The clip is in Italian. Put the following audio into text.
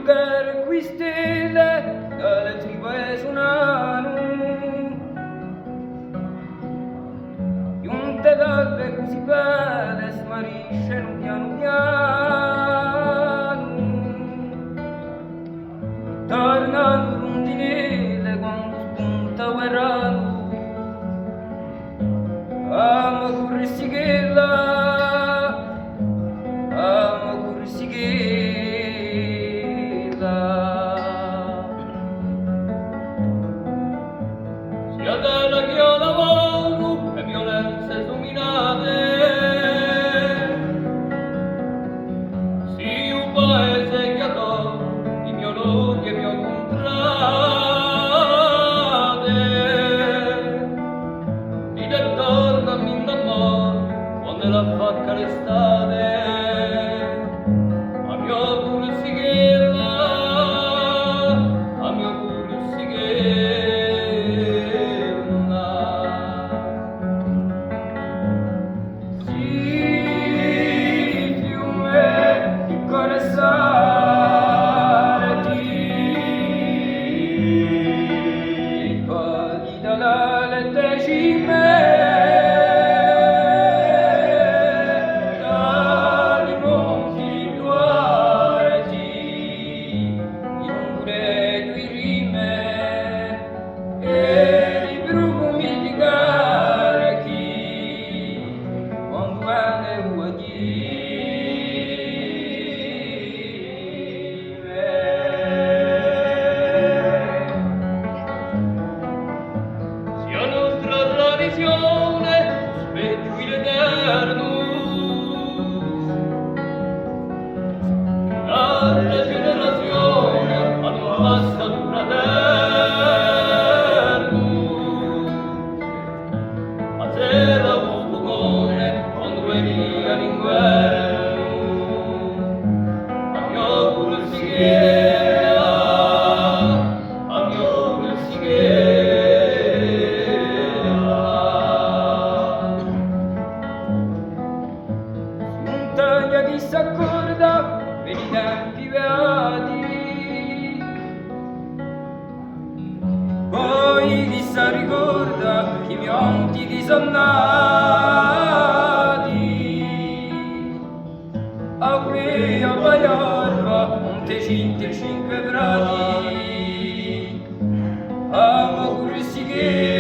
lungher qui stelle dalle tripe suonano giunte d'albe così belle smariscono piano piano tornano rondinelle quando spunta guerrano ama cursighella sia della che io lavoro e violenze dominate sì un paese che adoro i miei luoghi e i miei contrade di torna a min d'amore quando la facca l'estate specchio l'eterno l'altra generazione hanno passato fraterno a te la fugone quando venia l'inverno a mio cursighera a mio cursighera chi s'accorda per i tempi beati poi chi sa ricorda che i monti chi son nati a qui a Baiarba Montecinti e Cinque Frati a Cursighera